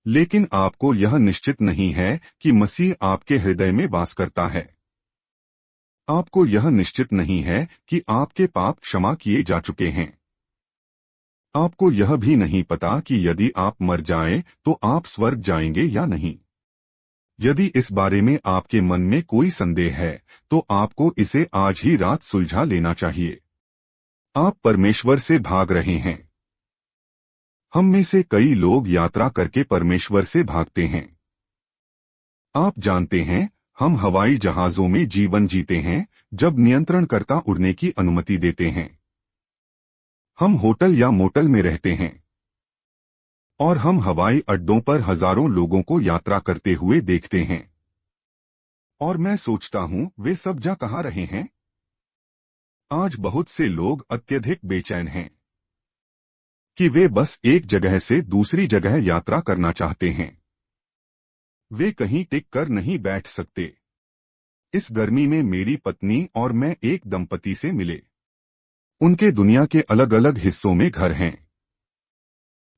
लेकिन आपको यह निश्चित नहीं है कि मसीह आपके हृदय में वास करता है। आपको यह निश्चित नहीं है कि आपके पाप क्षमा किए जा चुके हैं। आपको यह भी नहीं पता कि यदि आप मर जाएं तो आप स्वर्ग जाएंगे या नहीं। यदि इस बारे में आपके मन में कोई संदेह है तो आपको इसे आज ही रात सुलझा लेना चाहिए। आप परमेश्वर से भाग रहे हैं। हम में से कई लोग यात्रा करके परमेश्वर से भागते हैं। आप जानते हैं, हम हवाई जहाजों में जीवन जीते हैं जब नियंत्रणकर्ता उड़ने की अनुमति देते हैं। हम होटल या मोटल में रहते हैं और हम हवाई अड्डों पर हजारों लोगों को यात्रा करते हुए देखते हैं। और मैं सोचता हूं, वे सब जा कहां रहे हैं? आज बहुत से लोग अत्यधिक बेचैन हैं कि वे बस एक जगह से दूसरी जगह यात्रा करना चाहते हैं। वे कहीं टिक कर नहीं बैठ सकते। इस गर्मी में मेरी पत्नी और मैं एक दंपति से मिले। उनके दुनिया के अलग अलग हिस्सों में घर हैं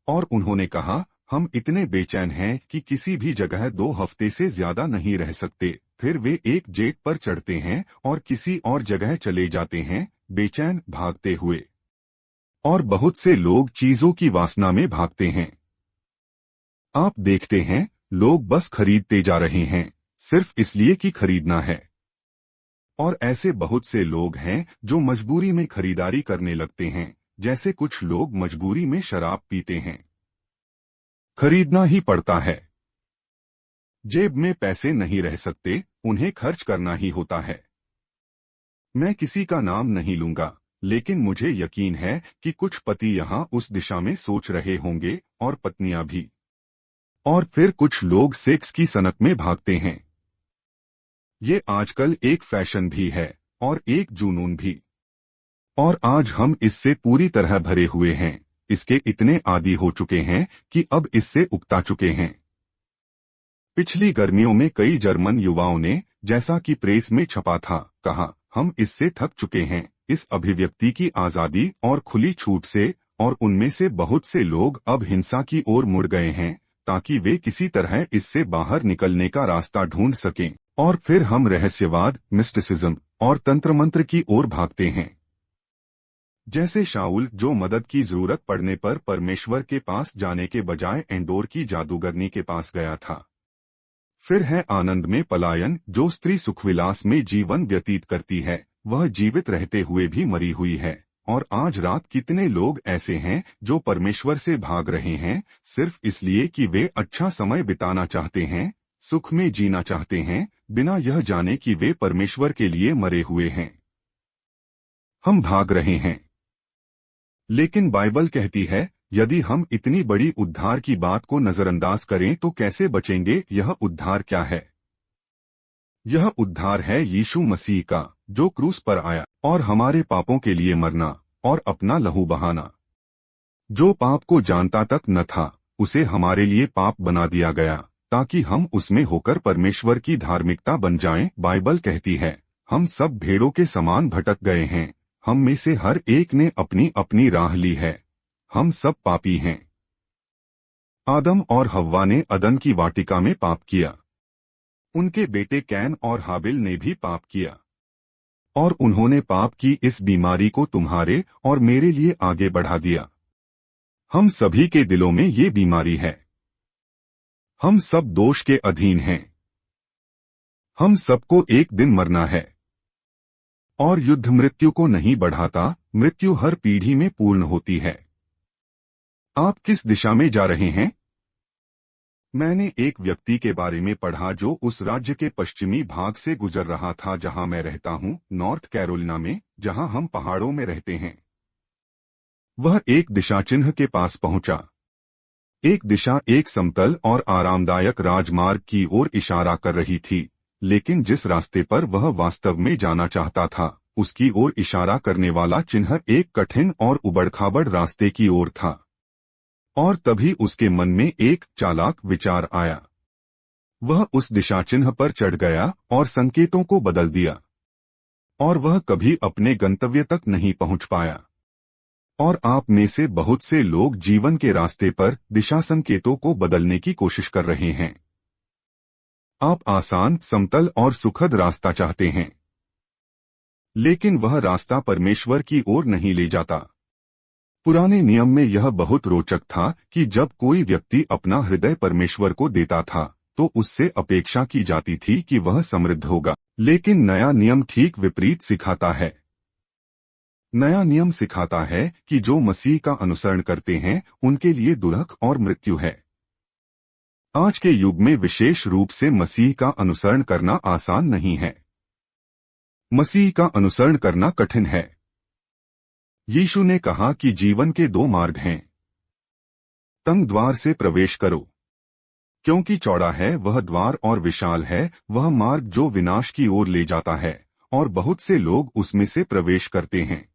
और उन्होंने कहा, हम इतने बेचैन हैं कि किसी भी जगह 2 हफ्ते से ज्यादा नहीं रह सकते। फिर वे एक जेट पर चढ़ते हैं और किसी और जगह चले जाते हैं, बेचैन भागते हुए। और बहुत से लोग चीजों की वासना में भागते हैं। आप देखते हैं, लोग बस खरीदते जा रहे हैं सिर्फ इसलिए कि खरीदना है। और ऐसे बहुत से लोग हैं जो मजबूरी में खरीदारी करने लगते हैं, जैसे कुछ लोग मजबूरी में शराब पीते हैं। खरीदना ही पड़ता है। जेब में पैसे नहीं रह सकते, उन्हें खर्च करना ही होता है। मैं किसी का नाम नहीं लूंगा, लेकिन मुझे यकीन है कि कुछ पति यहां उस दिशा में सोच रहे होंगे और पत्नियां भी। और फिर कुछ लोग सेक्स की सनक में भागते हैं। ये आजकल एक फैशन भी है और एक जुनून भी। और आज हम इससे पूरी तरह भरे हुए हैं, इसके इतने आदी हो चुके हैं कि अब इससे उकता चुके हैं। पिछली गर्मियों में कई जर्मन युवाओं ने, जैसा कि प्रेस में छपा था, कहा, हम इससे थक चुके हैं, इस अभिव्यक्ति की आजादी और खुली छूट से। और उनमें से बहुत से लोग अब हिंसा की ओर मुड़ गए हैं ताकि वे किसी तरह इससे बाहर निकलने का रास्ता ढूंढ सकें। और फिर हम रहस्यवाद, मिस्टिसिज्म और तंत्र-मंत्र की ओर भागते हैं। जैसे शाऊल, जो मदद की जरूरत पड़ने पर परमेश्वर के पास जाने के बजाय एंडोर की जादूगरनी के पास गया था। फिर है आनंद में पलायन, जो स्त्री सुखविलास में जीवन व्यतीत करती है, वह जीवित रहते हुए भी मरी हुई है। और आज रात कितने लोग ऐसे हैं जो परमेश्वर से भाग रहे हैं सिर्फ इसलिए कि वे अच्छा समय बिताना चाहते हैं, सुख में जीना चाहते हैं, बिना यह जाने कि वे परमेश्वर के लिए मरे हुए हैं। हम भाग रहे हैं। लेकिन बाइबल कहती है, यदि हम इतनी बड़ी उद्धार की बात को नजरअंदाज करें तो कैसे बचेंगे? यह उद्धार क्या है? यह उद्धार है यीशु मसीह का, जो क्रूस पर आया और हमारे पापों के लिए मरना और अपना लहू बहाना। जो पाप को जानता तक न था, उसे हमारे लिए पाप बना दिया गया ताकि हम उसमें होकर परमेश्वर की धार्मिकता बन जाएं। बाइबल कहती है, हम सब भेड़ों के समान भटक गए हैं, हम में से हर एक ने अपनी अपनी राह ली है, हम सब पापी हैं। आदम और हव्वा ने अदन की वाटिका में पाप किया। उनके बेटे कैन और हाबिल ने भी पाप किया। और उन्होंने पाप की इस बीमारी को तुम्हारे और मेरे लिए आगे बढ़ा दिया। हम सभी के दिलों में ये बीमारी है। हम सब दोष के अधीन हैं। हम सबको एक दिन मरना है। और युद्ध मृत्यु को नहीं बढ़ाता, मृत्यु हर पीढ़ी में पूर्ण होती है। आप किस दिशा में जा रहे हैं? मैंने एक व्यक्ति के बारे में पढ़ा जो उस राज्य के पश्चिमी भाग से गुजर रहा था जहां मैं रहता हूं, नॉर्थ कैरोलिना में, जहां हम पहाड़ों में रहते हैं। वह एक दिशा चिन्ह के पास पहुंचा। एक दिशा एक समतल और आरामदायक राजमार्ग की ओर इशारा कर रही थी, लेकिन जिस रास्ते पर वह वास्तव में जाना चाहता था, उसकी ओर इशारा करने वाला चिन्ह एक कठिन और उबड़-खाबड़ रास्ते की ओर था। और तभी उसके मन में एक चालाक विचार आया। वह उस दिशा चिन्ह पर चढ़ गया और संकेतों को बदल दिया। और वह कभी अपने गंतव्य तक नहीं पहुंच पाया। और आप में से बहुत से लोग जीवन के रास्ते पर दिशा संकेतों को बदलने की कोशिश कर रहे हैं। आप आसान, समतल और सुखद रास्ता चाहते हैं, लेकिन वह रास्ता परमेश्वर की ओर नहीं ले जाता। पुराने नियम में यह बहुत रोचक था कि जब कोई व्यक्ति अपना हृदय परमेश्वर को देता था तो उससे अपेक्षा की जाती थी कि वह समृद्ध होगा। लेकिन नया नियम ठीक विपरीत सिखाता है। नया नियम सिखाता है कि जो मसीह का अनुसरण करते हैं उनके लिए दुर्लभ और मृत्यु है। आज के युग में विशेष रूप से मसीह का अनुसरण करना आसान नहीं है। मसीह का अनुसरण करना कठिन है। यीशु ने कहा कि जीवन के दो मार्ग हैं। तंग द्वार से प्रवेश करो, क्योंकि चौड़ा है वह द्वार और विशाल है वह मार्ग जो विनाश की ओर ले जाता है, और बहुत से लोग उसमें से प्रवेश करते हैं।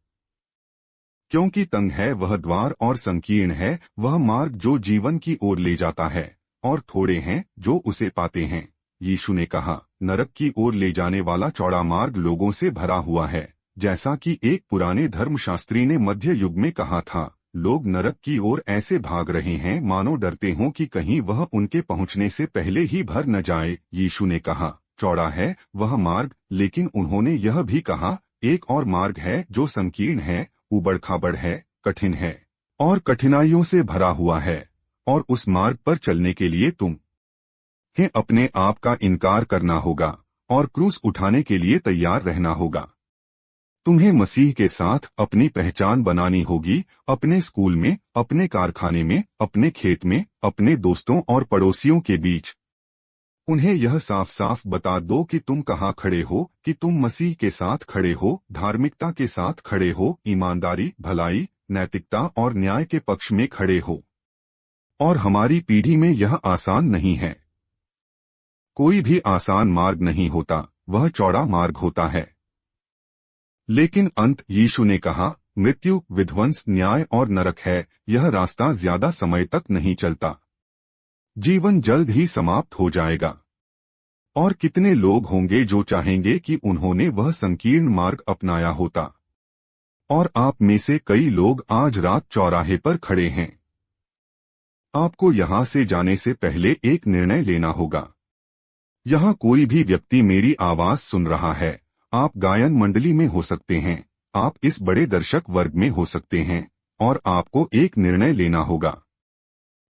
क्योंकि तंग है वह द्वार और संकीर्ण है वह मार्ग जो जीवन की ओर ले जाता है, और थोड़े हैं जो उसे पाते हैं। यीशु ने कहा, नरक की ओर ले जाने वाला चौड़ा मार्ग लोगों से भरा हुआ है। जैसा कि एक पुराने धर्मशास्त्री ने मध्य युग में कहा था, लोग नरक की ओर ऐसे भाग रहे हैं मानो डरते हों कि कहीं वह उनके पहुंचने से पहले ही भर न जाए। यीशु ने कहा, चौड़ा है वह मार्ग, लेकिन उन्होंने यह भी कहा, एक और मार्ग है जो संकीर्ण है, उबड़-खाबड़ है, कठिन है और कठिनाइयों से भरा हुआ है, और उस मार्ग पर चलने के लिए तुम्हें अपने आप का इनकार करना होगा और क्रूस उठाने के लिए तैयार रहना होगा। तुम्हें मसीह के साथ अपनी पहचान बनानी होगी, अपने स्कूल में, अपने कारखाने में, अपने खेत में, अपने दोस्तों और पड़ोसियों के बीच। उन्हें यह साफ साफ बता दो कि तुम कहाँ खड़े हो, कि तुम मसीह के साथ खड़े हो, धार्मिकता के साथ खड़े हो, ईमानदारी, भलाई, नैतिकता और न्याय के पक्ष में खड़े हो। और हमारी पीढ़ी में यह आसान नहीं है। कोई भी आसान मार्ग नहीं होता, वह चौड़ा मार्ग होता है। लेकिन यीशु ने कहा, मृत्यु, विध्वंस, न्याय और नरक है, यह रास्ता ज्यादा समय तक नहीं चलता। जीवन जल्द ही समाप्त हो जाएगा। और कितने लोग होंगे जो चाहेंगे कि उन्होंने वह संकीर्ण मार्ग अपनाया होता। और आप में से कई लोग आज रात चौराहे पर खड़े हैं। आपको यहां से जाने से पहले एक निर्णय लेना होगा। यहां कोई भी व्यक्ति मेरी आवाज सुन रहा है। आप गायन मंडली में हो सकते हैं, आप इस बड़े दर्शक वर्ग में हो सकते हैं, और आपको एक निर्णय लेना होगा।